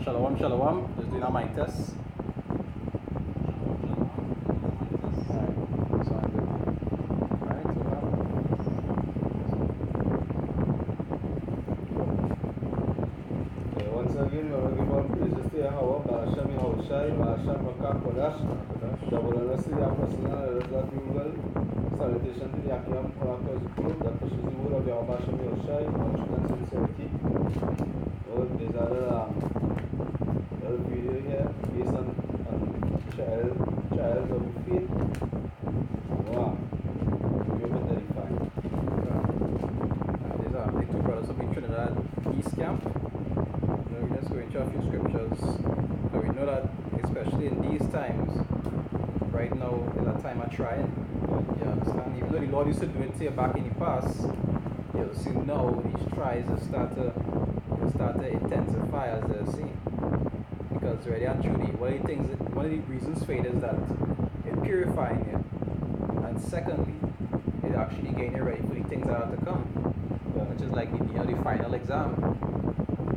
Shalom, shalom. Just doing a mic test. Once again, we are give all praises to Yahweh, Ba'ashem Yahushai, Ba'ashem Rakah Kodash, Dabolanasi Yaposina, Rezat Yungal, salutation to the Akiam Korakos Group, that pushes the word of Yahweh Ba'ashem Yahushai, in and sincerity. There's another video here based on trials of faith. Wow, you're better defined. These are the two brothers of Trinidad East Camp. We're just going to a few scriptures. So we know that, especially in these times, right now is a time of trying. You understand? Even though the Lord used to do it say back in the past, you'll see now these tries will start to intensify, as they're seeing. Because really and truly, one of the reasons for it is that it's purifying you, and secondly, it actually getting you ready for the things that are to come, which is like the final exam.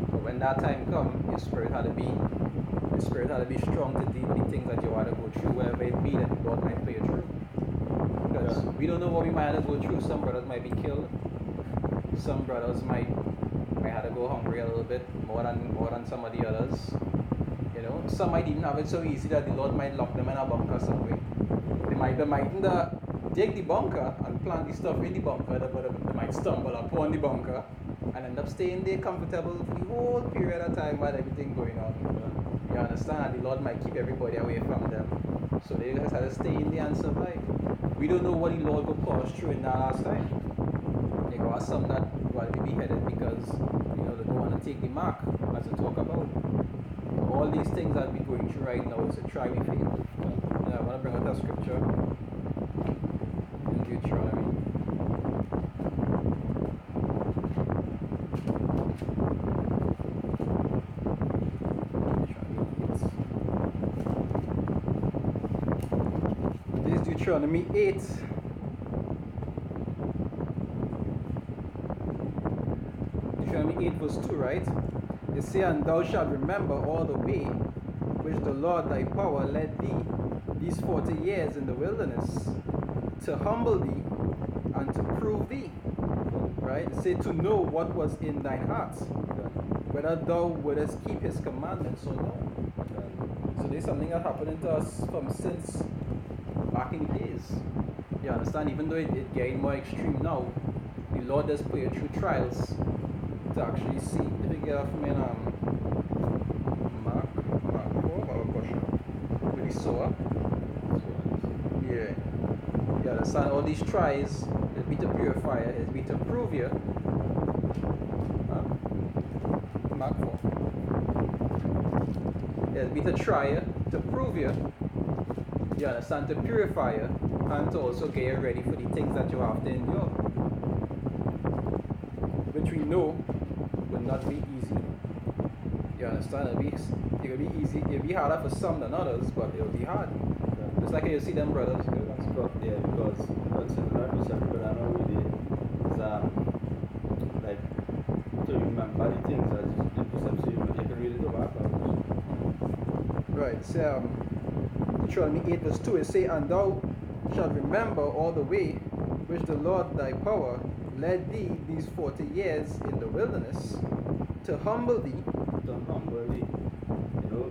So when that time comes, your spirit had to be strong to deal with the things that you want to go through, wherever it be that the Lord might put you through. Because we don't know what we might have to go through. Some brothers might be killed. Some brothers might have to go hungry a little bit more than some of the others. You know, some might even have it so easy that the Lord might lock them in a bunker some way. They might take the bunker and plant the stuff in the bunker, but they might stumble upon the bunker and end up staying there comfortable for the whole period of time while everything going on. You understand? The Lord might keep everybody away from them, so they just have to stay in there and survive. We don't know what the Lord will pass through in that last time. There are some that will be beheaded because they don't want to take the mark, as we talk about. All these things that we're going through right now is to try we faith. I want to bring out a scripture in Deuteronomy. This is Deuteronomy 8. Deuteronomy 8 verse 2, right? It says, "And thou shalt remember all the way which the Lord thy power led thee these 40 years in the wilderness, to humble thee and to prove thee." Right? It says to know what was in thine heart, whether thou wouldest keep his commandments or no. So there's something that happened to us from since back in the days. You understand? Even though it getting more extreme now, the Lord does put you through trials to actually see. If you get off me Mark 4, our question with the sower. Yeah. You understand? All these tries, it'll be to purify you, it'll be to prove you. Mark 4. It'll be to try you, to prove you. You understand? To purify you, and to also get you ready for the things that you have to endure, which we know will not be easy. You understand? It'll be easy. It'll be harder for some than others, but it'll be hard. Just like you see them brothers. That's got there because considering that we said brother now really is like to remember the things that you can really do back. Right. So Deuteronomy 8 verse 2 it say, "And thou shalt remember all the way which the Lord thy power led thee these 40 years in the wilderness, to humble thee." To humble thee,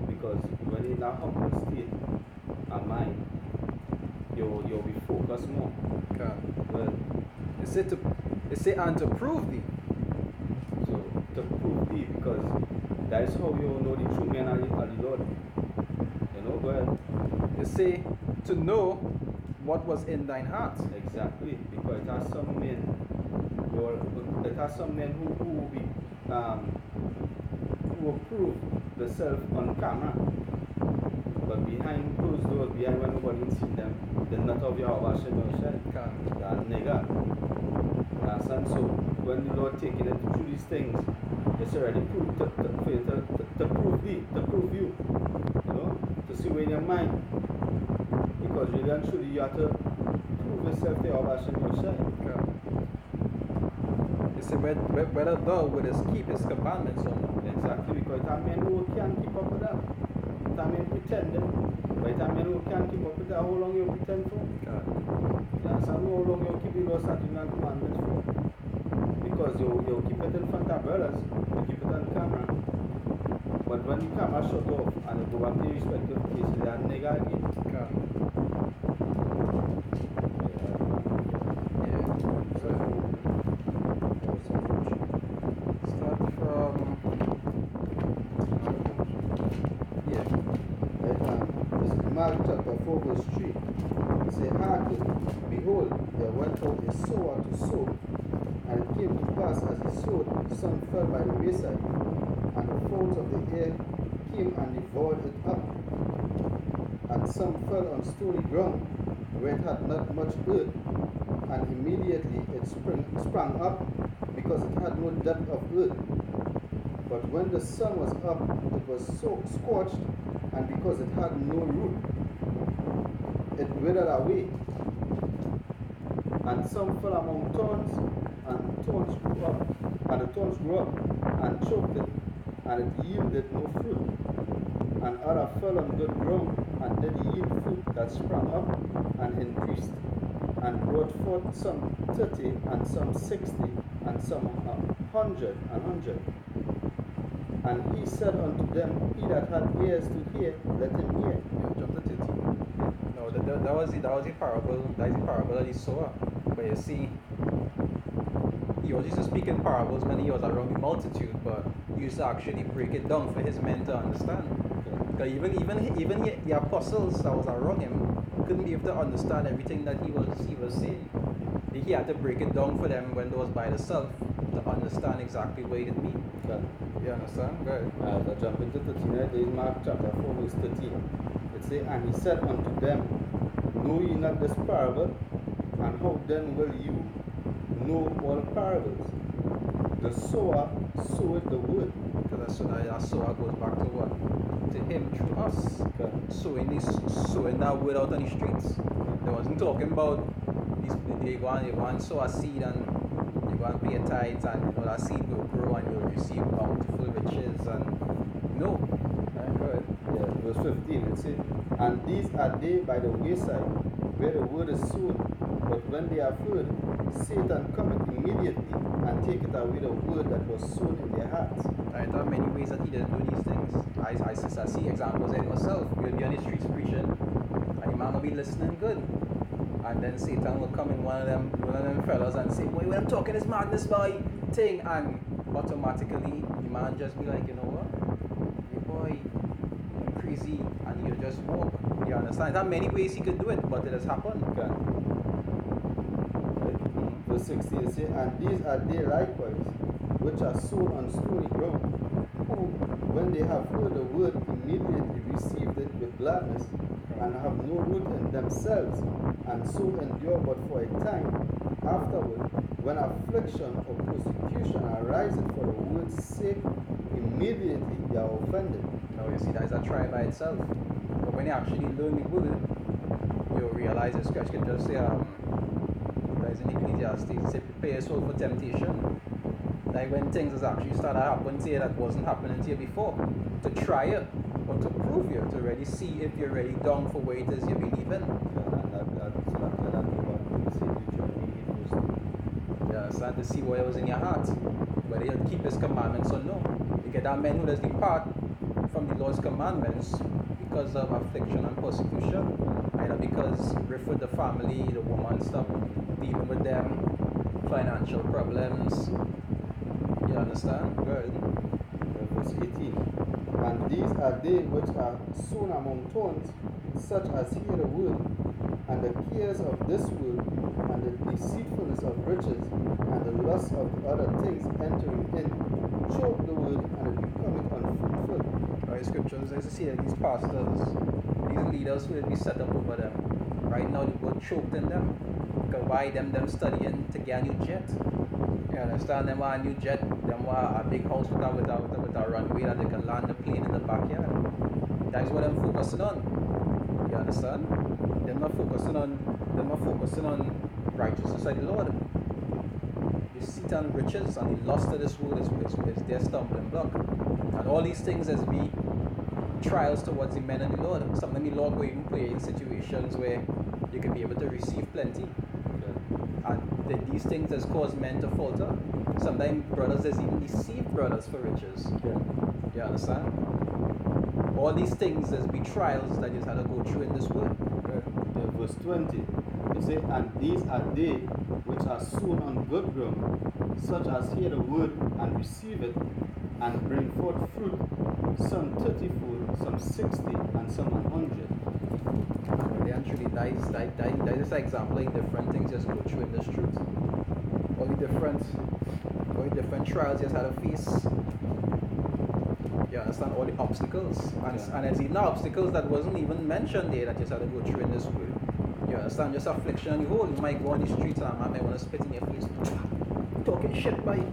because when in that humble state of mind, you'll be focused more. Okay. Well, It say and to prove thee. so to prove thee, because that is how you know the true men are the Lord. Go ahead. It say to know what was in thine heart. Exactly, because it has some men who will be who will prove themselves on camera, but behind closed doors, behind when nobody sees them, they're not of Yahweh Hashem Yahshua. They're nigga. Understand? So when the Lord taking it through these things, it's already proved to prove thee, to prove you, to see where in your mind. Because really and truly you have to prove yourself to Yahweh Hashem Yahshua. You say whether thou wouldst keep his commandments or not. Exactly, because that man who can't keep up with that. That man pretending. But that man who can't keep up with that, how long you pretend for? God. You understand? How long you keep the law, statutes, and commandments for? Because you keep it in front of brothers, you keep it on camera. But when the camera shut off and you go back to your respective places, they are nigga again. God. Yeah. So, start from. Yeah. This is Mark chapter 4 verse 3. It says, Hearken, behold, there went out a sower to sow, and it came to pass as he sowed, some fell by the wayside, and the fowls of the air came and devoured it up. And some fell on stony ground, where it had not much earth, and immediately it sprang up, because it had no depth of earth. But when the sun was up, it was so scorched, and because it had no root, it withered away. And some fell among thorns, and thorns grew up, and the thorns grew up, and choked it, and it yielded no fruit. And other fell on good ground, and did yield fruit that sprang up, and increased, and brought forth some 30, and some 60, and some 100, and 100. And he said unto them, He that hath ears to hear, let him hear. Yeah, jump to 13. No, that was the parable. That is the parable of the sower. But you see, he was used to speak in parables when he was around the multitude, but he used to actually break it down for his men to understand. Because even the apostles that was around him couldn't be able to understand everything that he was saying. He had to break it down for them when they was by themselves to understand exactly what it means. Okay. You understand? Go ahead. I jump into 13, there is Mark chapter 4 verse 13. It says, And he said unto them, Know ye not this parable? And how then will you know all parables? The sower soweth the word. Because that sower goes back to what? To him through us. Okay. Sowing that word out on the streets. They wasn't talking about they go and sow a seed and you go and pay a tithe and you know that seed will grow and you'll receive bountiful riches and no. Go ahead. Yeah, verse 15 it says, And these are they by the wayside, where the word is sown. But when they have heard, Satan cometh immediately and taketh away the word that was sown in their hearts. There are many ways that he didn't do these things. I see examples in myself. You'll be on the streets preaching and the man will be listening good. And then Satan will come in one of them fellas and say, Boy, when I'm talking this madness boy thing, and automatically the man just be like, you know what? Hey boy, you're crazy, and you just walk. You understand? There are many ways he could do it, but it has happened. Okay. Verse 16 it says, And these are they likewise, which are sown on stony ground, who, when they have heard the word, immediately received it with gladness, and have no root in themselves, and so endure but for a time. Afterward, when affliction or persecution arises for the word's sake, immediately they are offended. Now you see, that is a try by itself. But when you actually learn the word, you'll realize the scripture just say, that is in Ecclesiastes, it says, prepare your soul for temptation. Like when things has actually started happening to you that wasn't happening to you before, to try it, or to prove you, to really see if you're really down for what it is you believe in. You understand? To see what was in your heart, whether you'll keep his commandments or no. You get that man who does depart from the Lord's commandments because of affliction and persecution, either because rift with the family, the woman stuff, dealing with them, financial problems. You understand? Good. Verse 18. And these are they which are sown among thorns, such as hear the word, and the cares of this world, and the deceitfulness of riches, and the lust of other things entering in, choke the word, and it becometh unfruitful. Right, scriptures, as you see, these pastors, these leaders will be set up over them. Right now, they both choked in them. Because why them studying to get a new jet? You understand? Them want a new jet, them want a big house with a runway that they can land the plane in the backyard. That is what I'm focusing on. You understand? They're not focusing on righteousness of the Lord. deceit and riches, and the lust of this world is their stumbling block. And all these things as be trials towards the men and the Lord. Sometimes the Lord will even put you in situations where you can be able to receive plenty. And these things has caused men to falter. Sometimes brothers has even deceived brothers for riches. You understand? All these things as be trials that you had to go through in this world. Verse 20, it says, and these are they which are sown on good ground, such as hear the word and receive it, and bring forth fruit, some 30-fold, some 60, and some 100. And truly, that is an example of different things just go through in this truth. All the different trials just had to face. You understand? All the obstacles. And there's even obstacles that wasn't even mentioned there that just had to go through in this world. You understand? Just affliction on the whole. You might go on the streets and a man might want to spit in your face. Talking shit by you.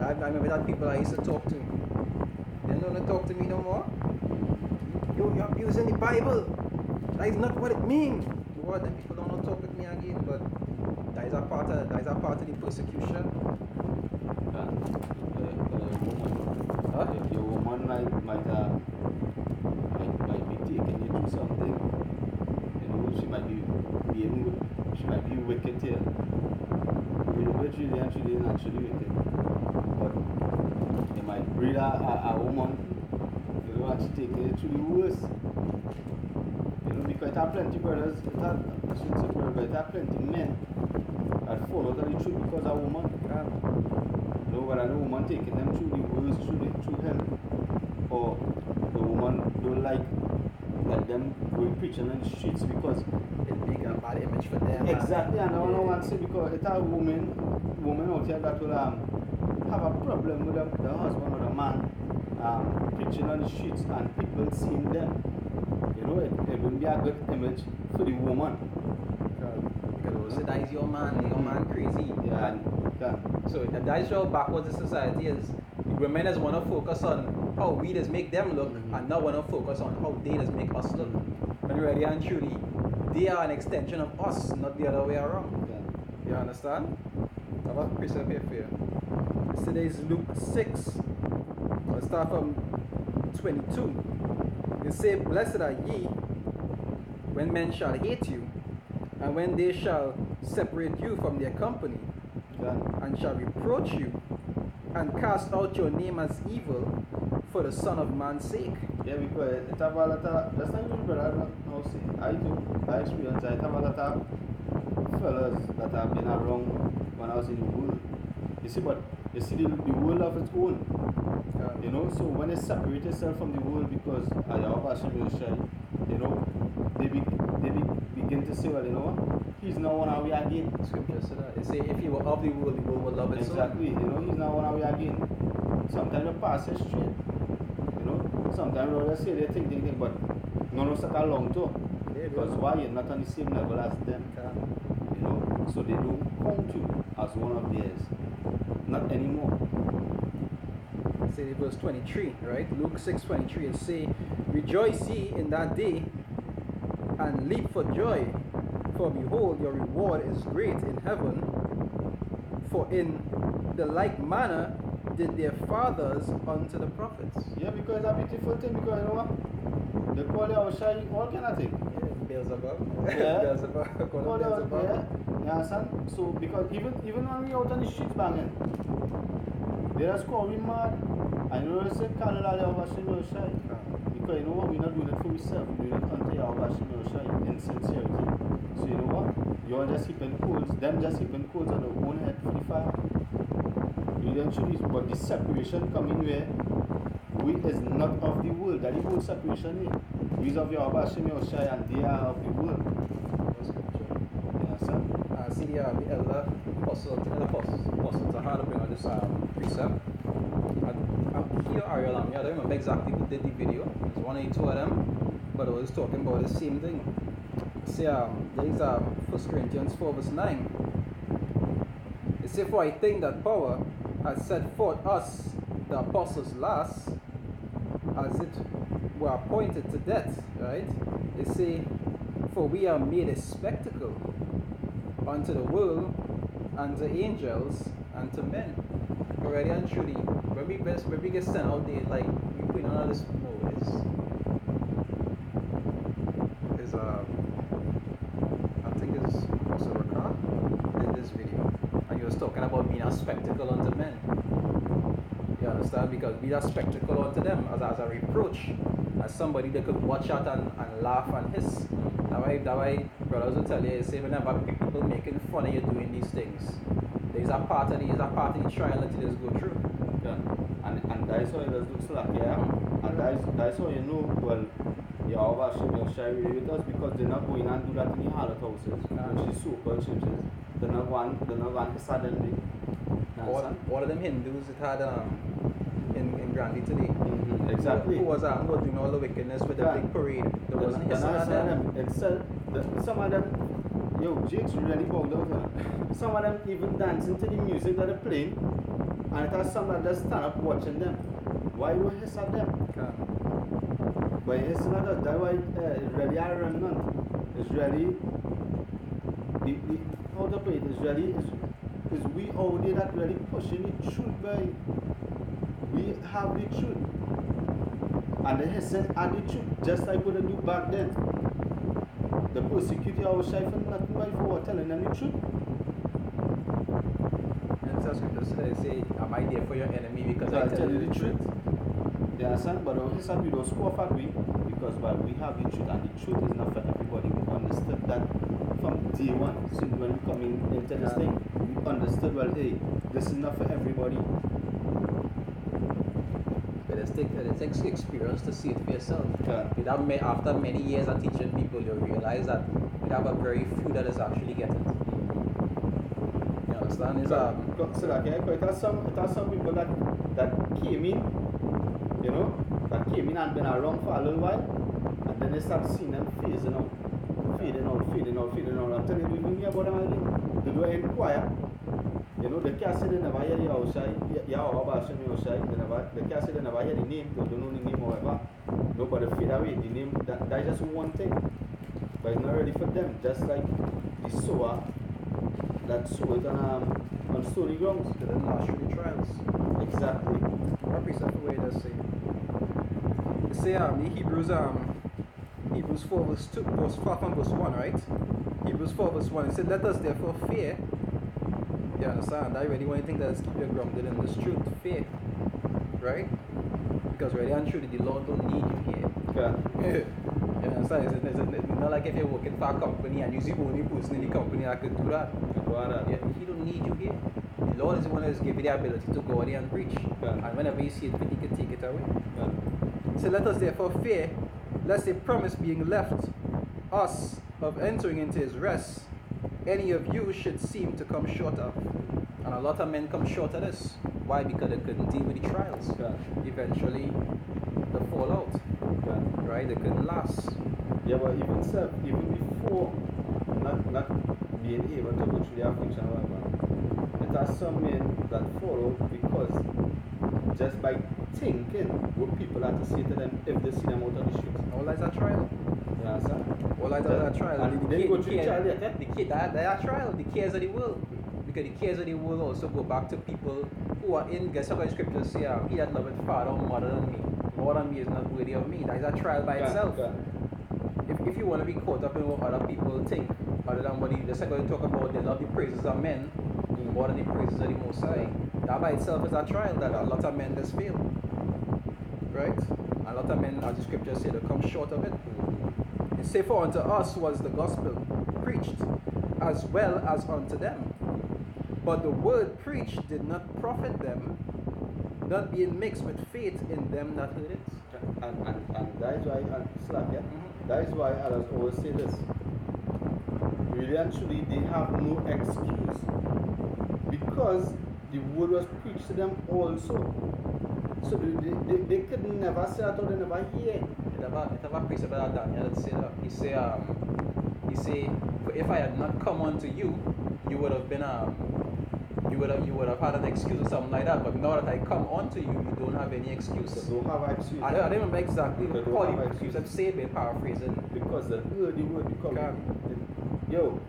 I remember that people I used to talk to. They don't want to talk to me no more. You're abusing the Bible. That is not what it means. What? Then people don't want to talk with me again. But that is a part of the persecution. Your woman might be taking you through something. You know, she might be wicked here. Really actually wicked. But they might breed a woman, you know, actually taking it through the worst. You know, because there are plenty brothers, I shouldn't say brothers, but there are plenty men that fall out of the truth because of a woman. You know, whether the woman taking them through the worst, through hell, or the woman don't like them going preaching on the streets because It make a bad image for them. exactly, and I don't want to say because it's a woman out here that will have a problem with the husband or the man preaching on the streets and people seeing them. You know, it wouldn't be a good image for the woman. Because say that is your man crazy. Yeah. So that is how backwards the society is. Women just want to focus on how we just make them look and not want to focus on how they just make us look. When really and truly, they are an extension of us, not the other way around. You understand? I have a precept here for you. Today is Luke 6. Let's start from 22. It says, blessed are ye when men shall hate you, and when they shall separate you from their company, and shall reproach you, and cast out your name as evil for the Son of Man's sake. Yeah, because it's a lot of, that's not even brother, no, see, I experience, I have a lot of fellas that have been around when I was in the world. You see, but you see the world of its own. You know, so when they separate themselves from the world because I have a shy, you know, they begin to say, well, you know what? He's not one away again. Scripture said that. They say if he were of the world would love it. Exactly, you know, he's not one away again. Sometimes the pass is straight. You know, sometimes they say they think, but none of us are long too. Because why you're not on the same level as them. You know, so they don't count you as one of theirs. Not anymore. Say verse 23, right? Luke 6:23 it say, rejoice ye in that day and leap for joy, for behold your reward is great in heaven, for in the like manner did their fathers unto the prophets. Yeah, because it's a beautiful thing, because you know what? They call you shy, all kind of thing. Beelzebub. Yeah. Beelzebub. Call you, yeah. You understand? So because even when we out on the streets banging, they just call me mad. And you know they say call all your shy. Because you know what, we're not doing it for ourselves, we're doing it unto your shy in sincerity. So you know what? You're just heaping coals, them just heaping coals on their own head for the fire. You don't choose, but the separation coming where we is not of the world. That the whole separation is. We is of your shy and they are of the world. Yeah, sir. See the elder apostles are hard to bring on this precept. Here Ariel, I don't remember exactly who did the video. It was one or two of them, but I was talking about the same thing. See, there is 1 Corinthians 4 verse 9. It says, for I think that power has set forth us, the apostles last, as it were appointed to death, right? It say, for we are made a spectacle unto the world, and to angels and to men. Already and truly, when we get sent out there, like we put on all this is I think it's also Rakan did this video, and he was talking about being a spectacle unto men. You understand? Because be a spectacle unto them as a reproach, as somebody they could watch out and laugh and hiss. That why brothers will tell you, say whenever people making fun of you doing these things, there's a part of the trial that you just go through. Yeah. And that's how it looks like, yeah. And that's how you know, well, Yahweh Hashem will share with us, because they're not going and do that in the harlot houses, which is so-called churches. They're not going suddenly. All of them Hindus that had in Grandy today. Mm-hmm. Exactly. Who was doing all the wickedness with the big parade? There wasn't his son of them. Some of them, yo, Jake's really bogged out. Some of them even dancing to the music that they're playing, and it has some that just stand up watching them. Why would hiss at them? But it's not that why it's really a remnant. It's really how to play it is really is we out there that really pushing the truth, by we have the truth. And the hissing are the truth, just like what they do back then. The persecutor was shy for nothing but for telling them the truth. And so scriptures say, am I there for your enemy because So I tell you the truth. You understand? But on his side, we don't scoff at we, because well, we have the truth, and the truth is not for everybody. We understood that from day one, since when we come into this thing, we understood, well, hey, this is not for everybody. But it takes experience to see it for yourself. Yeah. After many years of teaching people, you realize that we have a very few that is actually getting it. You understand? It's So like, yeah, it has some people that came in, you know, that came in and been around for a little while, and then they start seeing them fading out. I'm telling you, we don't hear about them again. They do inquire. You know, they can't say they never hear the outside, they can't say they never hear the name, they don't know the name, however. Nobody fade away. The name, that's just one thing. But it's not ready for them. Just like the sower that sowed on stony grounds. they didn't last through the trials. Exactly. What precept the way it does say? It say the Hebrews 4 verse 2, verse 4 from verse 1, right? Hebrews 4 verse 1, it said, let us therefore fear. You understand? That really one thing that is keep you grounded in this truth, fear. Right? Because really and truly the Lord don't need you here. Yeah. You understand? It's not like if you're working for a company and you're the only person in the company that could do that. Yeah, he don't need you here. The Lord is the one that has given you the ability to go out there and preach. Yeah. And whenever you see it fit, he can take it away. Yeah. So let us therefore fear, lest a promise being left us of entering into his rest, any of you should seem to come short of. And a lot of men come short of this. Why? Because they couldn't deal with the trials. Yeah. Eventually, the fallout. Yeah. Right? They couldn't last. Yeah, but even before not being able to go through the affliction, however, it has some men that follow because just by thinking what people have to say to them if they see them out on the street. All that's a trial. You understand? All that's a trial. And they go through the trial yet. They are trial. The cares of the world. Because the cares of the world also go back to people who are in, guess what the scriptures say, he that loveth father or mother than me. More than me is not worthy of me. That is a trial by itself. Yeah. If you want to be caught up in what other people think, other than what the second you talk about, they love the praises of men more than the praises of the Most High. That by itself is a trial that a lot of men just fail. Right? A lot of men, as the scriptures say, they come short of it. It say, for unto us was the gospel preached, as well as unto them. But the word preached did not profit them, not being mixed with faith in them that heard it. And that is why, that is why I always say this. Really and truly, they have no excuse. Because the word was preached to them also. So they could never say that or they never hear. It have a precept that Daniel that say that. He say, for if I had not come unto you, you would have been you would have had an excuse or something like that. But now that I come unto you, you don't have any excuse. They don't have excuse. I don't remember exactly They don't how have the excuse. precept say it, but paraphrasing. Because they heard the word because yo,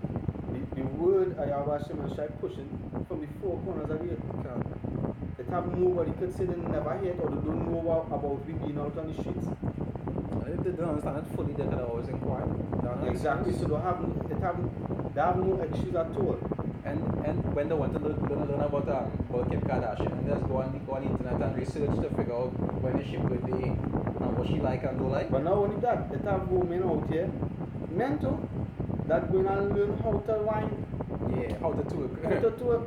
the word Yahweh Shem Shai pushing from the four corners of the earth. They have nobody could say they never heard or they don't know about we being out on the streets. If they don't understand it fully, they can always inquire. Exactly. So they have no excuse at all. And when they want to learn about Kim Kardashian, and just go on the internet and research to figure out when the ship would be and what she like and don't like. But not only that, they have women out here, men too, that going and learn how to wine. Yeah, how to twerk. How to twerk.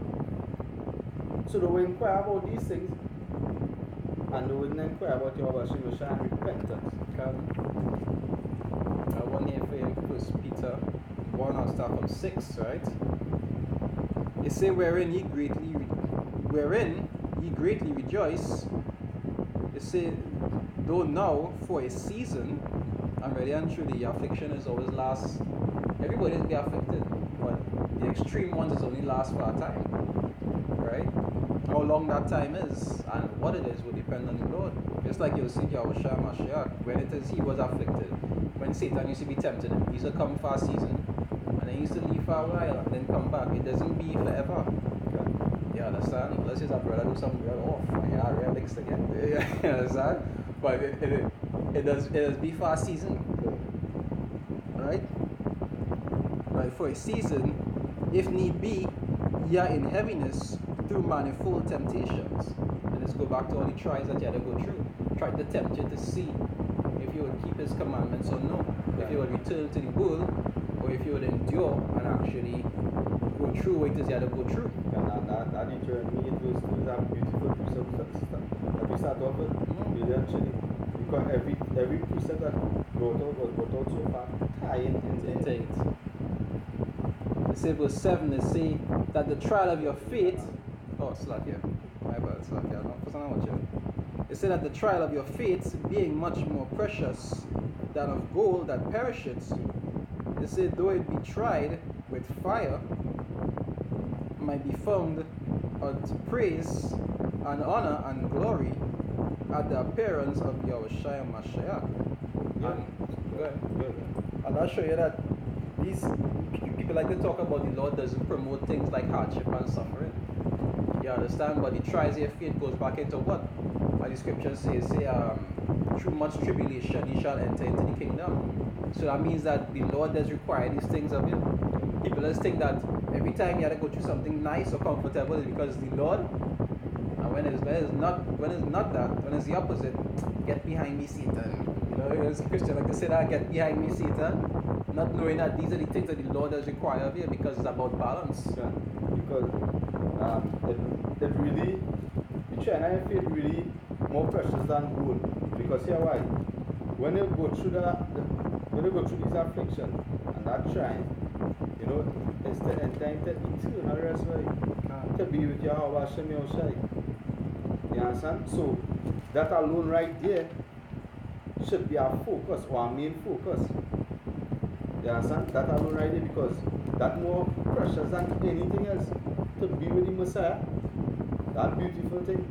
So they will inquire about these things, and they will inquire about your Hashem and repentance. I want here for him, 1 Peter 1, I'll start from 6, right? It say, wherein ye greatly rejoice. It say, though now for a season, and really and truly, the affliction is always last. Everybody will be afflicted, but the extreme ones is only last for a time, right? How long that time is and what it is will depend on the Lord. Just like you'll see Yahushua Mashiach, when it is he was afflicted, when Satan used to be tempted him, he used to come for a season, and then he used to leave for a while and then come back. It doesn't be forever. You understand? Unless his brother do something real off, and you're real next again. You understand? But it does be for a season. Right? Right, for a season, if need be, ye are in heaviness through manifold temptations. And let's go back to all the trials that you had to go through. Tried to tempt you to see if you would keep his commandments or no. If you would return to the world, or if you would endure and actually go through what it is you had to go through. And that Deuteronomy, it was that beautiful precept that we start off with, really actually. Because every precept that brought out was brought out so far, tying into it. It says verse 7, they say that the trial of your faith, slack here. My bad, slack here. It said that the trial of your faith, being much more precious than of gold that perisheth, it said though it be tried with fire, might be found unto praise and honor and glory at the appearance of Yahushua Mashiach. And I'll show you that these people like to talk about the Lord doesn't promote things like hardship and suffering. You understand? But the trials of your faith goes back into what? The scripture says, through much tribulation ye shall enter into the kingdom. So that means that the Lord does require these things of you. People just think that every time you have to go through something nice or comfortable is because the Lord. And when it's not that, when it's the opposite, get behind me, Satan. You know, as a Christian like to say that, get behind me, Satan. Not knowing that these are the things that the Lord does require of you because it's about balance. Yeah. Because it really, the China faith really more precious than gold. Because here why? When you go through these afflictions and that trying, you know, it's to enter into eternal rest, right? To be with Yahweh Hashem Yoshai. You understand? So that alone right there should be our focus or our main focus. You understand? That alone right there, because that more precious than anything else to be with the Messiah. That beautiful thing.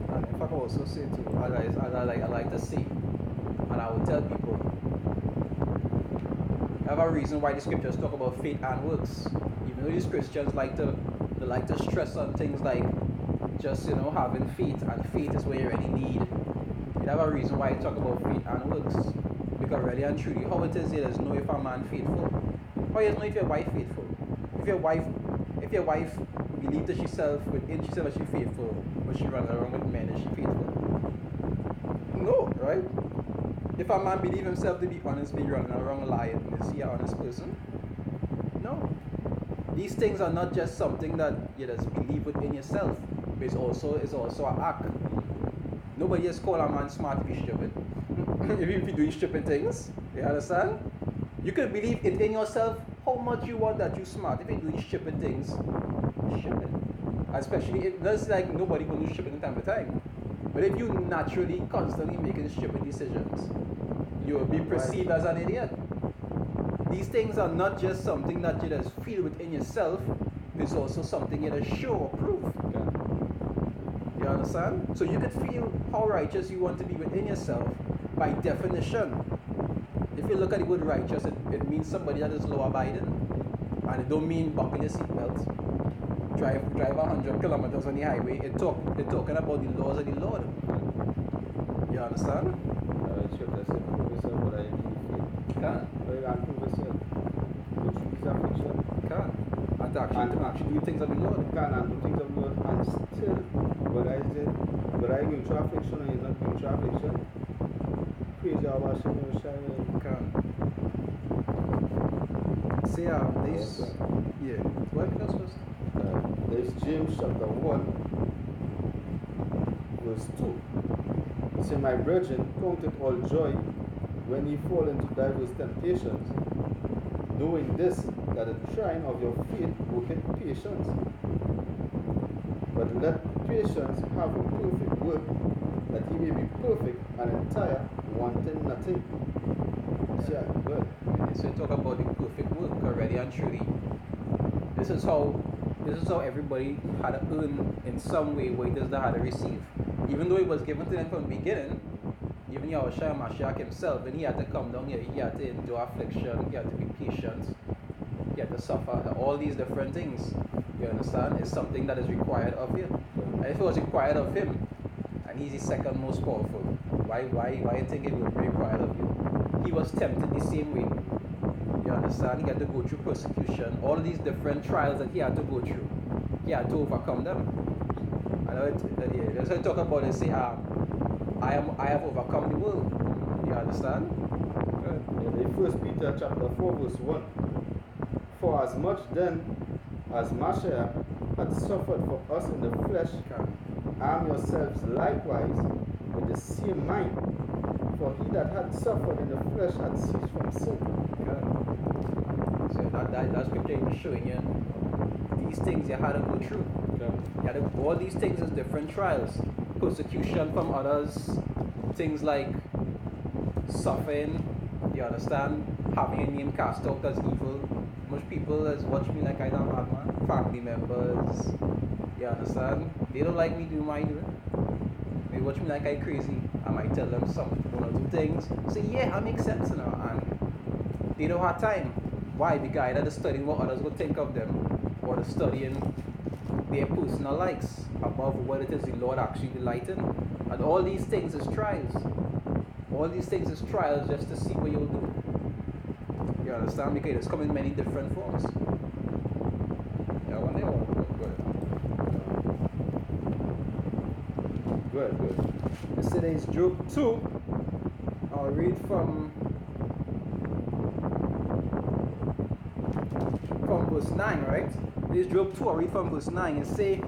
And if I could also say too, I like to say, and I will tell people, I have a reason why the scriptures talk about faith and works. Even though these Christians like to stress on things like just having faith, and faith is what you really need. You have a reason why I talk about faith and works. Because really and truly, how it is here is know if a man faithful. How you know if your wife faithful? If your wife believe that herself within herself that she's faithful, but she runs around with men, is she faithful? No, right? If a man believe himself to be honest, be running around lying, is he an honest person? No. These things are not just something that you just believe within yourself, but it's also an act. Nobody has called a man smart if he's stupid. Even if you do stupid things, you understand? You can believe it in yourself how much you want that you're smart. If you do stupid things, you're stupid. Especially if that's like nobody will do stupid from time to time. But if you naturally constantly making stupid decisions, you will be perceived as an idiot. These things are not just something that you just feel within yourself, it's also something you just show or prove. You understand? So you could feel how righteous you want to be within yourself by definition. If you look at the word righteous, it means somebody that is law abiding. And it don't mean buckle your seatbelt. Drive 100 kilometers on the highway. It's talking about the laws of the Lord. You understand? Scripture says, prove yourself what I Can. But you can't prove yourself. Go through these affliction. Can. And to actually do things of the Lord. Can and do things of the Lord and still, whether I going through affliction or you're not going through affliction, praise Yahweh Hashem Yoshai. Can. Say, this. Yeah. What else was? There's James chapter 1, verse 2. It says, my brethren, count it all joy when ye fall into diverse temptations, knowing this, that the trying of your faith worketh patience. But let patience have a perfect work, that ye may be perfect and entire, wanting nothing. Yeah, good. So talk about the perfect work already and truly. This is how everybody had to earn in some way what it is they had to receive. Even though it was given to them from the beginning, even Yahushua Mashiach himself, when he had to come down here, he had to endure affliction, he had to be patient, he had to suffer. All these different things, you understand, is something that is required of you. And if it was required of him, and he's the second most powerful, why you think it would be required of you? He was tempted the same way. You understand? He had to go through persecution, all these different trials that he had to go through. He had to overcome them. I know that's what I talk about it, say, I have overcome the world. You understand? Yeah, 1 Peter chapter 4 verse 1. For as much then as Mashiach had suffered for us in the flesh, arm yourselves likewise with the same mind. For he that had suffered in the flesh had ceased from sin. So that scripture is showing you these things you had to go through. All these things is different trials. Persecution from others, things like suffering, you understand, having your name cast out as evil. Most people has watched me like I don't have man. Family members, you understand? They don't like me doing my doing. They watch me like I crazy. I might tell them one or two things. Say, yeah, that makes sense now. And they don't have time. Why? Because either they're studying what others will think of them, or they're studying their personal likes above what it is the Lord actually delighted. And all these things is trials. All these things is trials just to see what you'll do. You understand? Because it's come in many different forms. Yeah, one day I'll go Good. Yesterday is Job 2. I'll read from verse 9, right? This is Job 2, I'll read from verse 9. It say,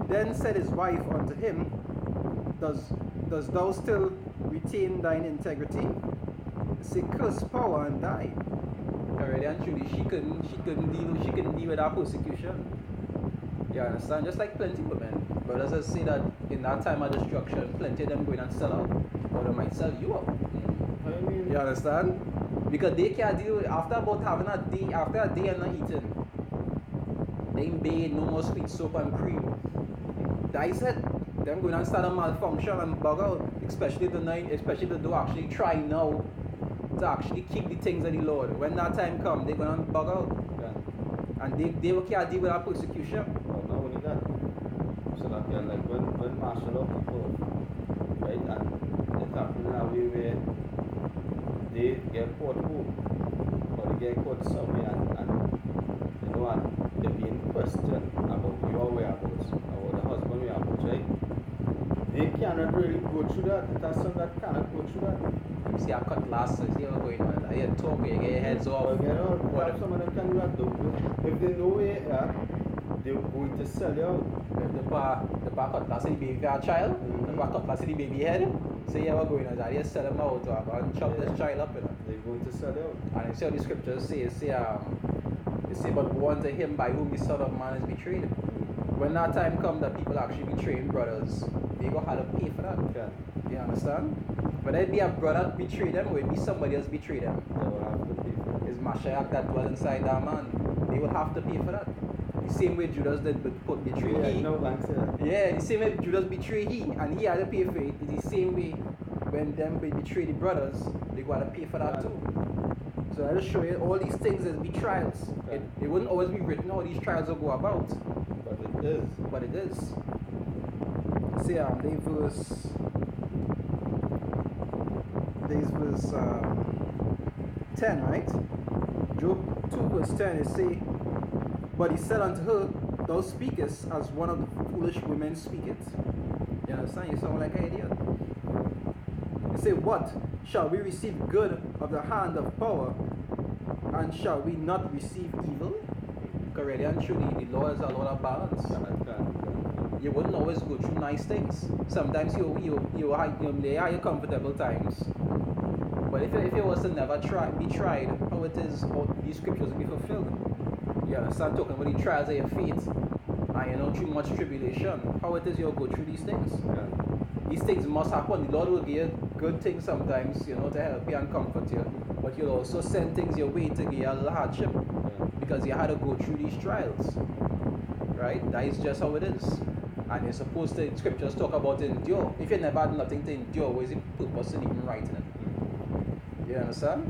then said his wife unto him, Does thou still retain thine integrity? It say, curse power and die. Already and truly, she couldn't deal with that persecution. You understand? Just like plenty women. But as I say that in that time of destruction, plenty of them going and sell out, or they might sell you out. You understand? Because they can't deal with after a day and not eating. They ain't bathe, no more sweet soap and cream. That is it. Them going and start a malfunction and bug out. Especially the do actually try now to actually keep the things of the Lord. When that time comes, they're going to bug out. Yeah. And they can't deal with that persecution. Well, not only that. So that like when martial law people, right, and it's happening in a way where they get caught home, or they get caught somewhere and they're being questioned about your whereabouts, about the husband whereabouts, right? They cannot really go through that. That's some that cannot go through that. You see, I cut glasses, you know, going on. I hear talk, you get your heads off. Well, some of them can do that though. If they know where you are, they're going to sell you out. The bar cut glass in the baby for a child, the bar cut glass in the baby head. So yeah, we're going on that. You sell them out and chop this child up, you know. They're going to sell you out. And you see how the scriptures say, but woe unto him by whom the Son of Man is betrayed. When that time comes that people actually betraying brothers, they go have to pay for that. Yeah. You understand? But it'd be a brother betray them, or it'd be somebody else betray them. They will have to pay for it. It's Mashiach that dwells inside that man. They will have to pay for that. The same way Judas did betray he. No, thanks, Yeah, the same way Judas betrayed he, and he had to pay for it. It's the same way when them betray the brothers, they got to pay for that too. So I just show you all these things as be trials. Okay. It wouldn't always be written how these trials will go about, But it is. but it is. See, there's verse 10, right? Job 2 verse 10 is say, but he said unto her, thou speakest as one of the foolish women speaketh. You understand? You sound like an idiot. He say, what? Shall we receive good of the hand of power, and shall we not receive evil? Because really and truly, the law is a lot of balance. You wouldn't always go through nice things. Sometimes you may have your comfortable times. But if it was to never be tried, how it is, how these scriptures will be fulfilled. You understand? Talking about the trials of your faith, and you know, through much tribulation, how it is you'll go through these things. Yeah. These things must happen. The Lord will give you good things sometimes, you know, to help you and comfort you. But He'll also send things your way to give you a little hardship, because you had to go through these trials. Right? That is just how it is. And you're supposed to, scriptures talk about endure. If you never had nothing to endure, what is the purpose in even writing it? You understand?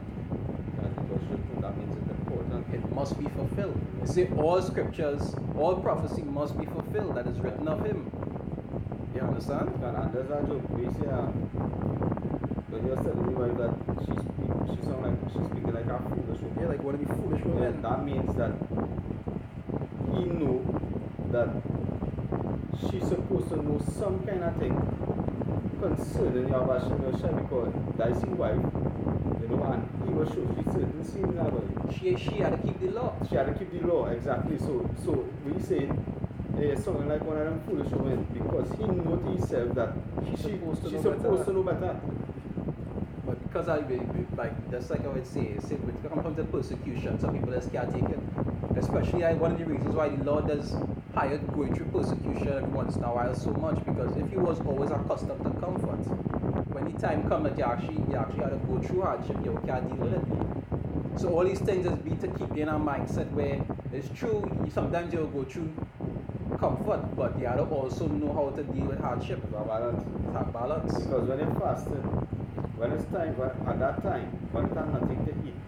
That means it's important. It must be fulfilled. You see, all scriptures, all prophecy must be fulfilled that is written of Him. You understand? And there's a joke. We say, when you're telling me wife that she sounds like she's speaking like a foolish woman. Yeah, like one of the foolish women. Yeah, that means that he knew that she's supposed to know some kind of thing concerning Yahweh because that's his wife, you know, and he was sure she certain seen that way. She had to keep the law. She had to keep the law, exactly. So we say something like one of them foolish women because he knew to himself that she's supposed to know better. But because like that's like I would say, when it comes to persecution, some people just can't take it. Especially one of the reasons why the Lord does hire going through persecution every once in a while so much, because if he was always accustomed to comfort, when the time comes that you actually had to go through hardship, you can't deal with it. So all these things is be to keep you in a mindset where it's true, sometimes you'll go through comfort, but you have to also know how to deal with hardship. Have balance. Because when you're fasting, when it's time, at that time, when you have nothing to eat,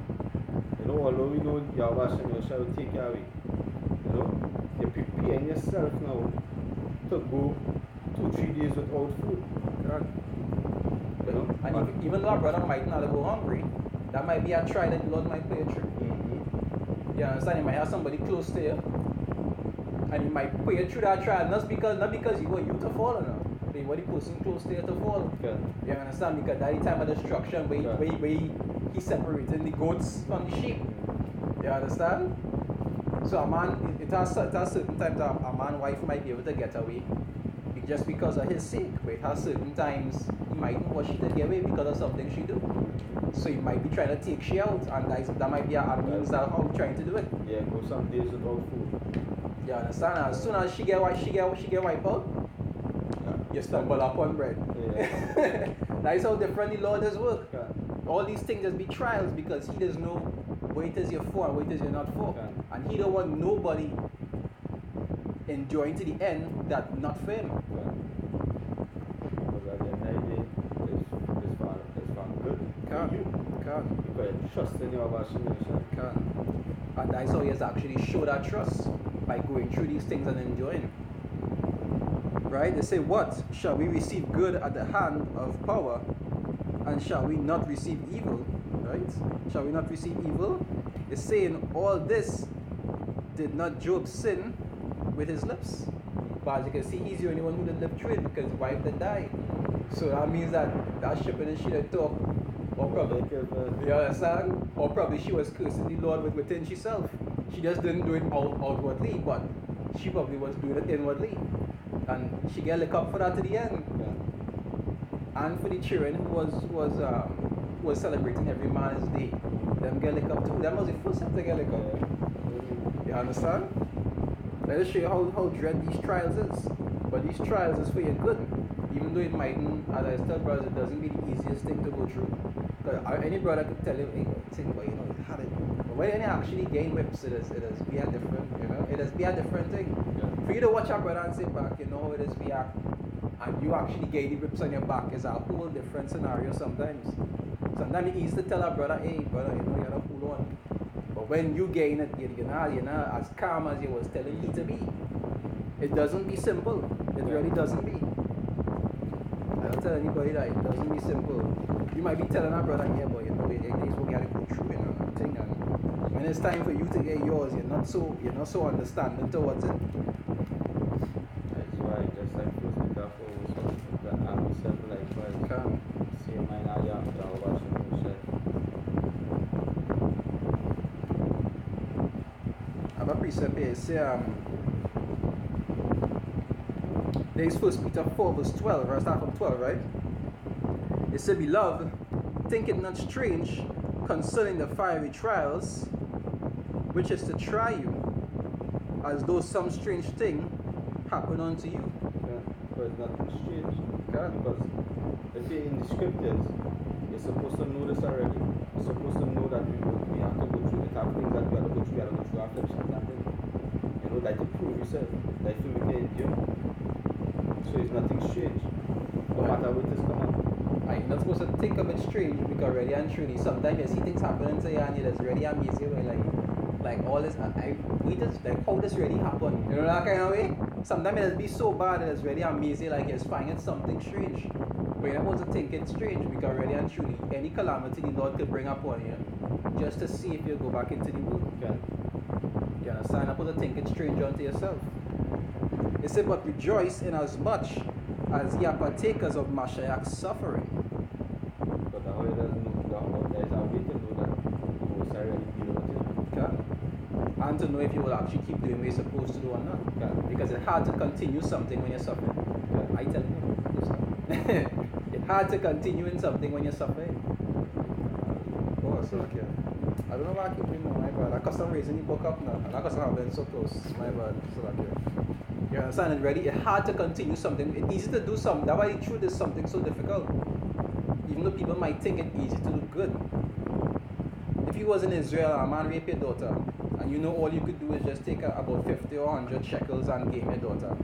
you know, although we know Yahweh shall take you away, you know, you're preparing yourself now to go 2-3 days without food. Right. You know? And even though our brother might not go hungry, that might be a trial that the Lord might put you through. Mm-hmm. You understand? You might have somebody close to you, and he might put you through that trial, not because you want you to fall, no. But you want the person close to you to fall. Yeah. You understand? Because that's the time of destruction where he's separating the goats from the sheep. You understand? So a man, it has certain times a man wife might be able to get away just because of his sake, but it has certain times he might not want she to get away because of something she do. So he might be trying to take she out, and that might be a means that how he's trying to do it. Yeah, go some days without food. You understand? As soon as she get wiped out, you stumble upon bread. Yeah. That's how different the Lord does work. Yeah. All these things just be trials because He does know what it is you're for and what it is you're not for. Yeah. And He don't want nobody enjoying to the end that not for Him. Because at the end of the day, it's for good. Can't. Because you trust in your vaccination. And that's how He has actually showed that trust, by going through these things and enjoying. Right? They say, what? Shall we receive good at the hand of power, and shall we not receive evil? Right? Shall we not receive evil? It's saying all this did not Job sin with his lips. But as you can see, he's the only one who did live through it because his wife did die. So that means that ship and she did talk. Or probably, you understand? Or probably she was cursing the Lord within herself. She just didn't do it outwardly, but she probably was doing it inwardly. And she get lick up for that to the end. Yeah. And for the children who was celebrating every man's day, them get lick up too. That was the first time they get lick up. You understand? Let us show you how dread these trials is. But these trials is for your good. Even though it mightn't, as I tell brothers, it doesn't be the easiest thing to go through. Any brother could tell you, hey, well, you know, it had it. But when you actually gain whips, it is be a different, you know, it is be a different thing. Yeah. For you to watch a brother and sit back, you know how it is be a, and you actually gain the whips on your back is a whole different scenario sometimes. Sometimes it's easy to tell a brother, hey brother, you gotta cool on. But when you gain it, you're not as calm as you was telling you to be. It doesn't be simple. It really doesn't be. I don't tell anybody that it doesn't be simple. You might be telling a brother, yeah, but it is what you gotta go through, thing. And when it's time for you to get yours, you're not so understanding towards it. That's why just like first Peter 4 that arm yourself likewise. Same mind I am Jehovah Shemoshe. I have a precept here. It says, there is 1 Peter 4 verse 12, verse start from 12, right? It says, beloved, think it not strange concerning the fiery trials, which is to try you, as though some strange thing happened unto you. But it's nothing strange. Because if you're in the scriptures, you're supposed to know this already. You're supposed to know that we have to go through the type of things that we have to go through. We have to go through after something. You know, like to prove yourself, like to make it endure. So it's nothing strange. No matter what is coming. You're not supposed to think of it strange, because really and truly, sometimes you see things happening to you and you're just really amazed. Like all this, we just like how this really happened. You know that kind of way? Sometimes it'll be so bad that it's really amazing, like you're finding something strange. But you're not supposed to think it's strange, because really and truly, any calamity the Lord could bring upon you, just to see if you go back into the world. Okay. You understand? You're not supposed to think it's strange unto yourself. It said, but rejoice in as much as ye are partakers of Mashiach's suffering. But the Holy doesn't know, there's a way to know that most are really dealing with it. Okay? And to know if you will actually keep doing what you're supposed to do or not. Okay. Because it's hard to continue something when you're suffering. Okay. I tell you, it's hard to continue in something when you're suffering. Oh, so okay. I don't know why I keep doing that, my bad. I got some reason you broke up now. And I got some been so close, my bad. So okay. You understand it ready? It's hard to continue something. It's easy to do something. That's why the truth is something so difficult. Even though people might think it's easy to do good. If you was in Israel, a man raped your daughter, and you know all you could do is just take about 50 or 100 shekels and give your daughter.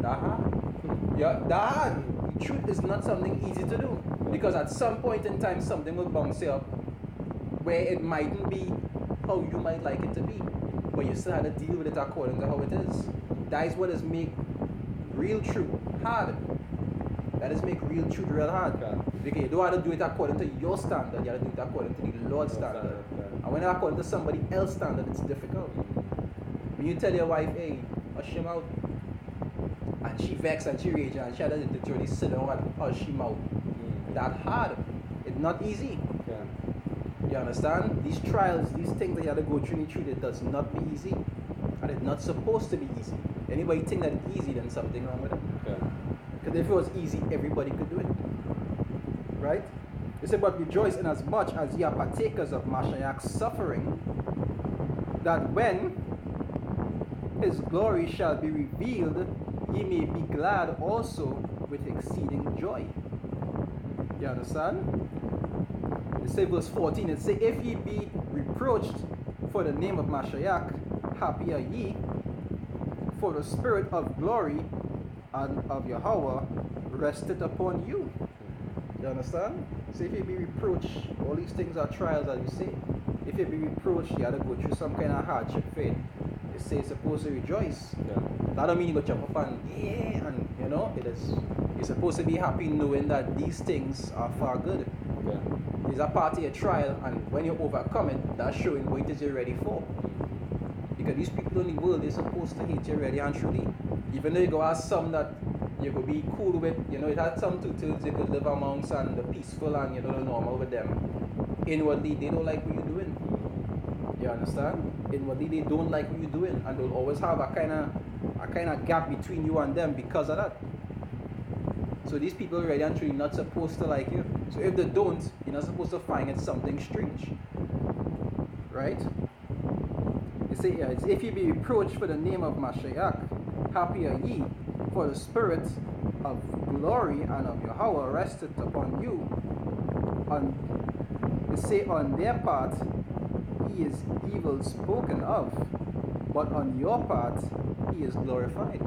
That hard? Yeah, that hard. The truth is not something easy to do. Because at some point in time, something will bounce you up where it mightn't be how you might like it to be. But you still have to deal with it according to how it is. That is what is make real truth hard. That is make real truth real hard. Okay. Because you don't have to do it according to your standard, you have to do it according to the Lord's standard. And when it's according to somebody else's standard, it's difficult. When you tell your wife, hey, hush him out, and she vexed and she raged and she had to literally sit down and hush him out. That hard. It's not easy. Okay. You understand? These trials, these things that you have to go through, it does not be easy. And it's not supposed to be easy. Anybody think that it's easy, then something wrong with it. Okay. Because if it was easy, everybody could do it. Right? It said, but rejoice in as much as ye are partakers of Mashiach's suffering, that when his glory shall be revealed, ye may be glad also with exceeding joy. You understand? It says verse 14, it says, if ye be reproached for the name of Mashiach, happy are ye, for the spirit of glory and of Yahweh rested upon you. You understand? So if you be reproached, all these things are trials, as you say. If you be reproached, you have to go through some kind of hardship faith. It says supposed to rejoice. Yeah. That don't mean you go jump up and you know, you're supposed to be happy knowing that these things are for good. Yeah. It's a part of your trial, and when you overcome it, that's showing what it is you're ready for. Because these people in the world, they're supposed to hate you really and truly. Even though you go ask some that you could be cool with, you know, it had some tutors you could live amongst and the peaceful and you know the normal with them. Inwardly, they don't like what you're doing. You understand? Inwardly, they don't like what you're doing, and they'll always have a kind of gap between you and them because of that. So these people really and truly not supposed to like you. So if they don't, you're not supposed to find it something strange. Right? It says here, if ye be reproached for the name of Mashiach, happy are ye, for the spirit of glory and of Yahweh rested upon you. They say on their part, he is evil spoken of, but on your part, he is glorified.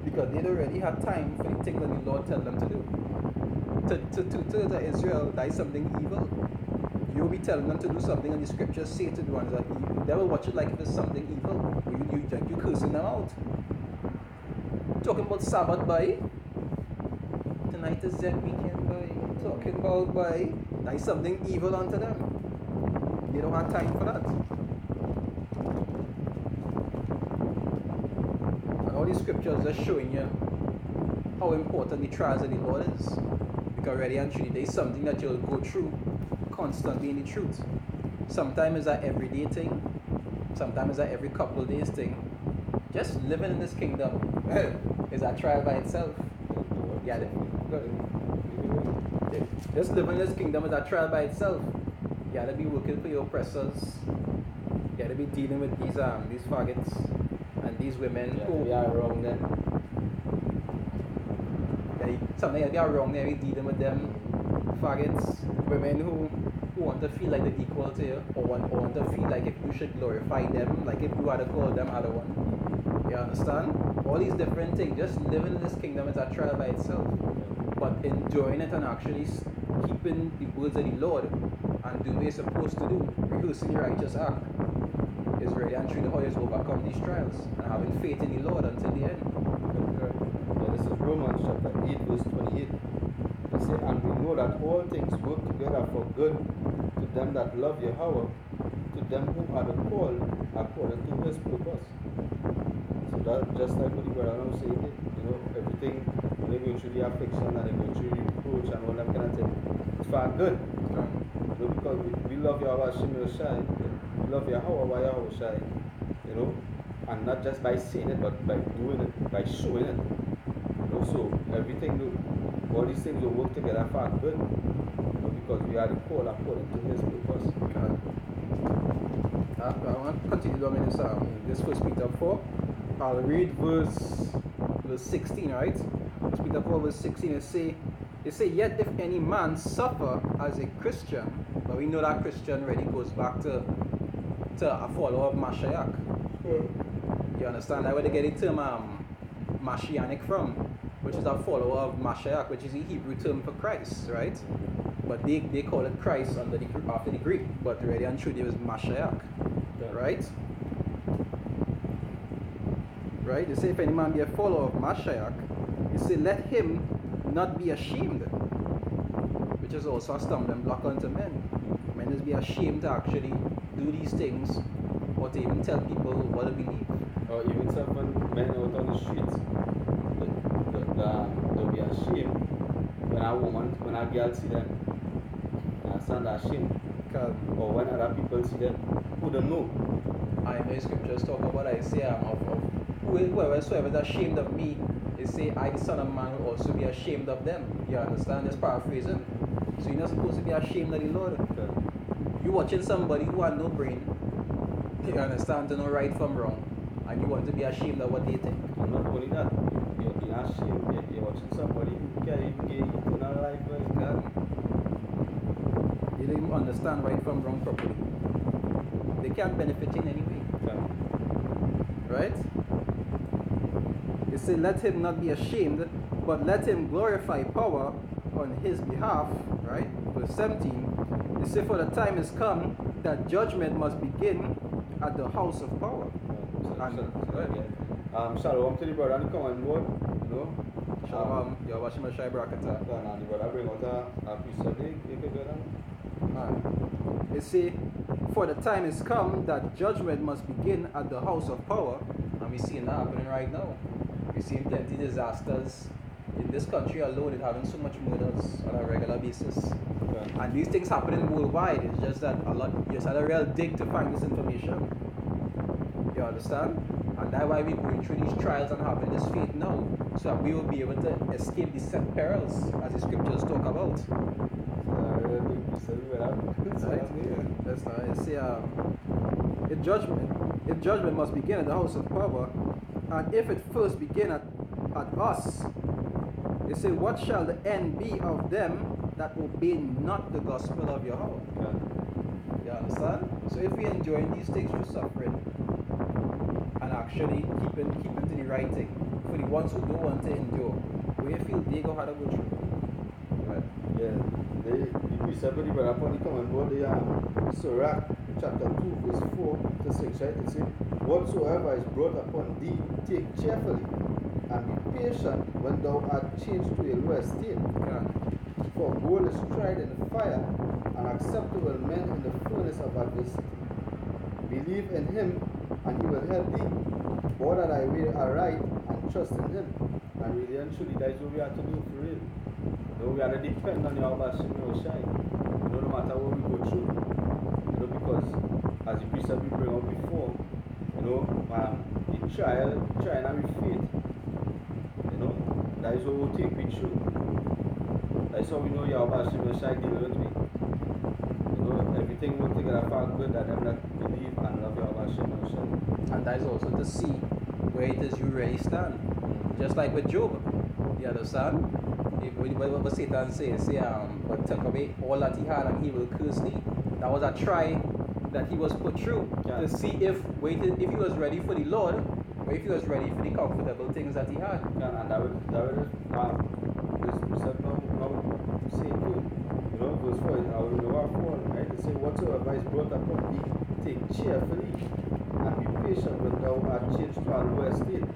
Because they already had time for the things that the Lord tell them to do. to Israel, that is something evil. You'll be telling them to do something, and the scriptures say to do ones that evil. They will watch it like if it's something evil. You cursing them out. Talking about Sabbath, boy. Tonight is that weekend, boy. Talking about, boy. That is something evil unto them. They don't have time for that. And all these scriptures are showing you how important the trials of the Lord is. Because really and truly, there is something that you'll go through constantly in the truth. Sometimes it's an everyday thing. Sometimes it's an every couple of days thing. Just living in this kingdom is a trial by itself. Yeah, just living in this kingdom is a trial by itself. You gotta be working for your oppressors. You gotta be dealing with these faggots and these women who are wrong then. Something that they are wrong there, dealing with them faggots, women who want to feel like they're equal to you, or want to feel like if you should glorify them, like if you had to call them other one. You understand? All these different things. Just living in this kingdom is a trial by itself. But enjoying it and actually keeping the words of the Lord and doing what you're supposed to do, rehearsing the righteous act, is really and truly how you overcome these trials and having faith in the Lord until the end. This is Romans chapter 8, verse 28. It says, and we know that all things work together for good to them that love Yahweh, to them who are the called according to his purpose. So that just like what the brother now said, everything, when they go through the affliction and they go through the reproach and all that kind of thing, it's for good. Because we love Yahweh Shemel Shai, we love Yahweh Yahweh Shai, and not just by saying it, but by doing it, by showing it. So everything, all these things will work together for good, because we are the called according to his purpose. I want to continue on in this 1 Peter 4. I'll read verse 16, right? 1 Peter 4 verse 16, it say, yet if any man suffer as a Christian, but we know that Christian really goes back to a follower of Mashiach. You understand? That's where they get the term Mashiach from, which is a follower of Mashiach, which is the Hebrew term for Christ, right? But they call it Christ after the Greek, but really and truly it was Mashiach, right? Right? They say if any man be a follower of Mashiach, they say let him not be ashamed, which is also a stumbling block unto men. Men is be ashamed to actually do these things or to even tell people what to believe. Or even some men out on the streets, they'll be ashamed when a girl see them. Stand ashamed. Or when other people see them who don't know. I know scriptures talk about I say of whoever is ashamed of me, they say I the Son of Man will also be ashamed of them. You understand? That's paraphrasing. So you're not supposed to be ashamed of the Lord. Okay. You're watching somebody who had no brain, you understand, to know right from wrong, and you want to be ashamed of what they think. And not only that, you're ashamed, you're watching somebody who can't even get eternal life. They don't even understand right from wrong properly. They can't benefit in any way. Okay. Right? They say, let him not be ashamed, but let him glorify power on his behalf. Right? Verse 17. They say, for the time is come that judgment must begin at the house of power. Shalom to the brother and come on board. Shalom. You're watching my shy bracketa. The brother bring out a piece of egg. They say, for the time is come that judgment must begin at the house of power. And we see it happening right now. We see plenty disasters. In this country alone, it's having so much murders on a regular basis. Okay. And these things happening worldwide. It's just that you just had a real dig to find this information. You understand? And that's why we're going through these trials and having this faith now. So that we will be able to escape these set perils as the scriptures talk about. That's nice. If judgment must begin at the house of power, and if it first begin at us, they say, what shall the end be of them that obey not the gospel of Yahweh? Okay. You understand? So if we enjoy these things through suffering and actually keeping to the right thing, for the ones who don't want to endure, we feel they go how to go through. Right? Yeah, the precept when he brought upon the common board, Sirach chapter 2, verse 4 to 6, right? It says, whatsoever is brought upon thee, take cheerfully, and be patient when thou art changed to a lower state. For gold is tried in the fire, and acceptable men in the furnace of adversity. Believe in him, and he will help thee. Order thy way aright, and trust in him. And really and truly, that's what we have to do for real. We have to depend on your Bashim Yoshai. No matter what we go through. Because as the precept we bring up before, the trial and with faith. That is what will take me through. That's how we know your Bashim Yoshai dealing with me. Everything will take a far good that them that believe and love your Bashim Yoshai. And that is also to see where it is you really stand. Just like with Job. You understand? What Satan says, but take away all that he had and he will curse thee. That was a try that he was put through to see if he was ready for the Lord, or if he was ready for the comfortable things that he had. And that will this precept now say too. Verse 4, I will know 4, right? It say, whatsoever is brought upon thee, take cheerfully, and be patient when thou art changed to a lower state.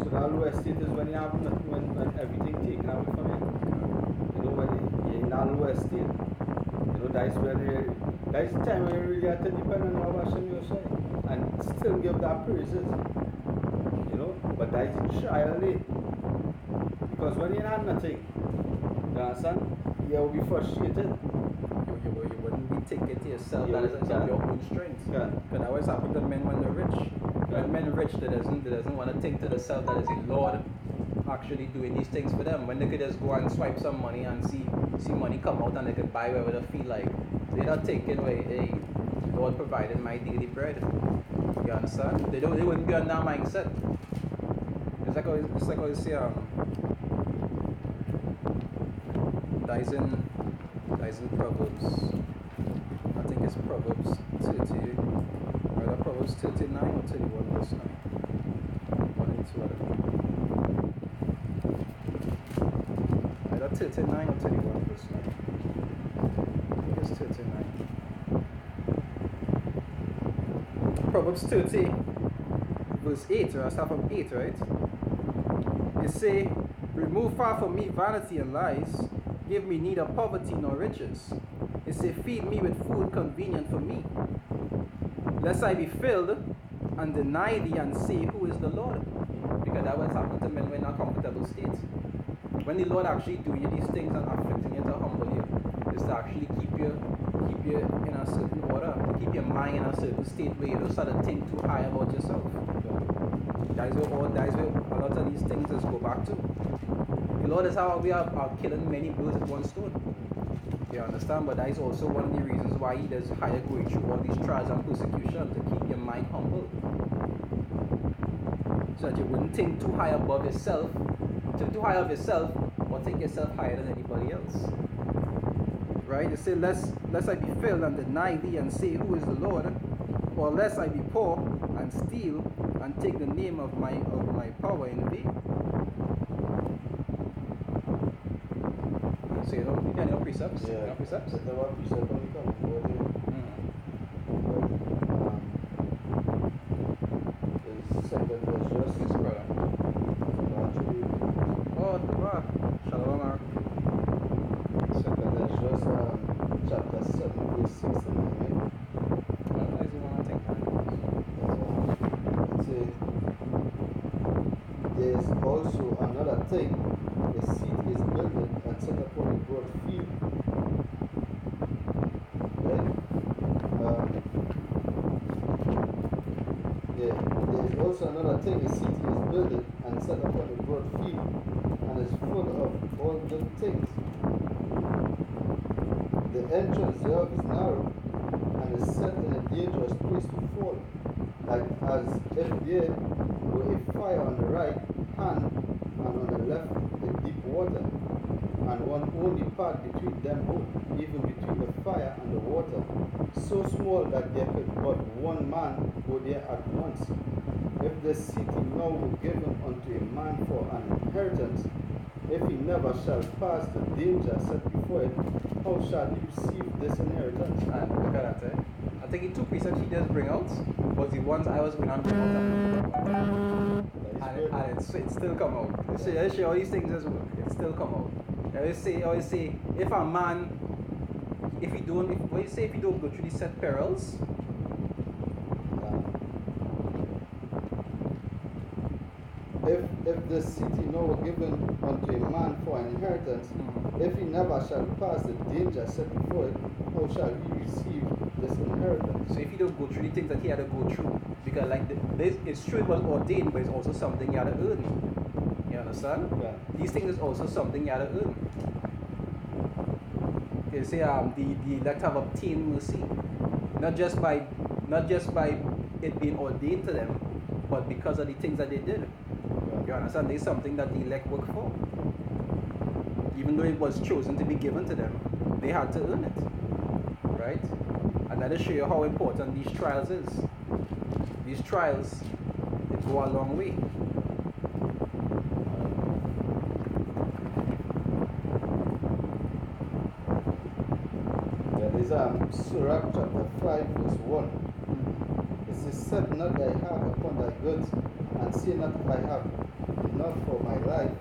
So that lower state is when you have nothing, when everything taken away from you. When you're in a lower state. That's the time when you really have to depend on your Hashem Yoshai and still give that praises. But that's the trial late. Because when you have nothing, you understand? You will be frustrated. You wouldn't be thinking to yourself that it's of your own strength. Because that always happens to men when they're rich. When men are rich, they doesn't want to think to themselves that it's the Lord actually doing these things for them. When they could just go and swipe some money and see money come out and they could buy whatever they feel like. They're not thinking, hey, Lord provided my daily bread. You understand? They wouldn't be on that mindset. It's like how you say, that is in Proverbs. I think it's Proverbs 30, or Proverbs 39 or 31 verse 9. One and two of them. Either 39 or 31 verse 9. I think it's 39. Proverbs 30 verse 8, or I start from 8, right? It say, remove far from me vanity and lies, give me neither poverty nor riches. It say, feed me with food convenient for me, lest I be filled and deny thee and say, who is the Lord? Because that was happening to men when in a comfortable state. When the Lord actually doing you these things and afflicting you to humble you, is to actually keep you in a certain order, to keep your mind in a certain state where you don't start to think too high about yourself. That is where a lot of these things just go back to. The Lord is how we are killing many birds with one stone. You understand? But that is also one of the reasons why He does hire going through all these trials and persecution, to keep your mind humble. So that you wouldn't think too high above yourself, too high of yourself, or think yourself higher than anybody else. Right? They say, lest I be filled and deny thee and say, who is the Lord? Or lest I be poor and steal and take the name of my power in vain. So you got no precepts? Yeah. No precepts? That's what precept when we come over here. It's second verse. Yes, brother. Actually, Oh, Tuba. Shalom, Mark. second verse, chapter 7, verse 6 and 9. Well, as you want to think. There's also another thing. The city is built and set upon a broad field. Right? There's also another thing. The city is built and set upon a broad field, and is full of all good things. The entrance thereof is narrow, and is set in a dangerous place to fall, like as if there were a fire on the right hand, and on the left a deep water, and one only path between them both, even between the fire and the water, so small that there could but one man go there at once. If the city now were given unto a man for an inheritance, if he never shall pass the danger set before it, how shall he receive this inheritance? And look at that, eh? I think the two precepts he does bring out was the ones I was going to bring out and it still come out. You see all these things as well. It still come out. I always say, if a man, if you don't go through these set perils, if the city now were given unto a man for an inheritance, if he never shall pass the danger set before it, how shall he receive this inheritance? so if you don't go through the things that he had to go through, because like it's true it was ordained, but it's also something you had to earn. You understand? Yeah. These things is also something you had to earn. They say the elect have obtained mercy, not just by it being ordained to them, but because of the things that they did. You understand? There's something that the elect work for. Even though it was chosen to be given to them, they had to earn it. Right? And that will show you how important these trials is. These trials, they go a long way. There is Surah chapter 5 verse 1. It says, set not thy heart upon thy goods, and say not, I have enough for my life.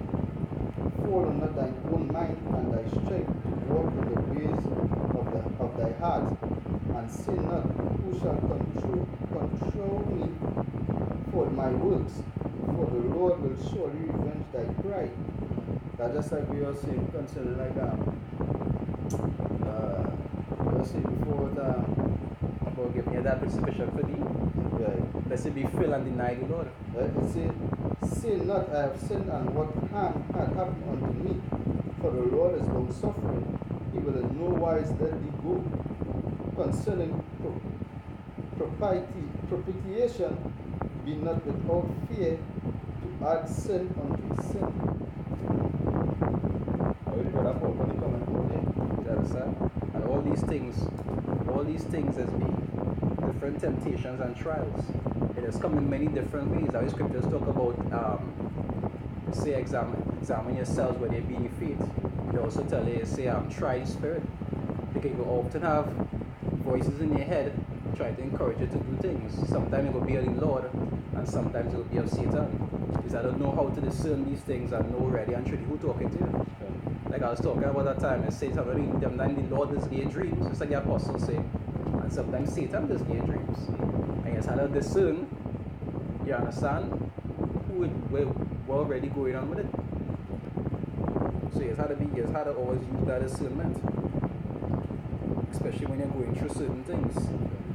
Follow not thine own mind and thy strength to walk in the ways of thy heart, and say not, who shall control me for my works? For the Lord will surely revenge thy pride. That's just like we were saying concerning like we were saying before About giving you that prescription for thee. Right. Let's say be filled and deny the Lord. Right? It says, say not, I have sinned, and what harm hath happened unto me? For the Lord is long suffering, he will in no wise let thee go. Concerning propitiation, be not without fear to add sin unto sin. I will read up on the comment today. You understand? And all these things as be different temptations and trials. It has come in many different ways. Our scriptures talk about say examine yourselves whether you be in faith. They also tell you, say try the spirit. Because you often have voices in your head trying to encourage you to do things. Sometimes it will be of the Lord, and sometimes it will be of Satan. Because I don't know how to discern these things and know already and truly who talking to you. Like I was talking about that time, it says sometimes the Lord does give dreams, just like the apostles say. And sometimes Satan does give dreams. And it's how to discern, you understand, we're already going on with it. So it's how to always use that discernment. Especially when you're going through certain things.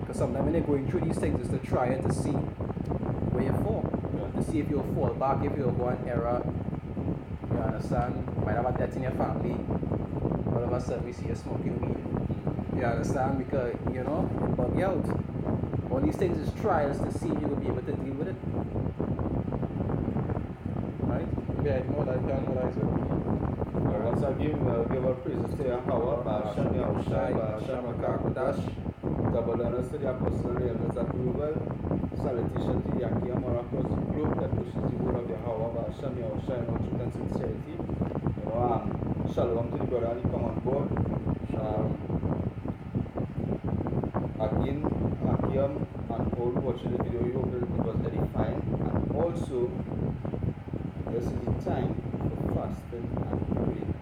Because sometimes when you're going through these things, it's to try it to see where you fall. To see if you'll fall back, if you'll go on error. You understand? You might have a death in your family. All of a sudden we see you smoking weed. You understand? Because, you know, it bug you out. All these things is trials to see if you will be able to deal with it. Right? Yeah, more like that, more like that. Once again, give our praises to Yahweh, Ba'ashem Yahushai, Ba'ashem HaKakodash, Tabodanas to the Apostle and Elders approval, salutation to Yakim or across the globe that pushes the word of Yahweh, Ba'ashem Yahushai in all truth and sincerity. You know, shalom to the brother and come on board. Again, Akim and all watching the video, you hope it was edifying. And also, this is the time for fasting and praying.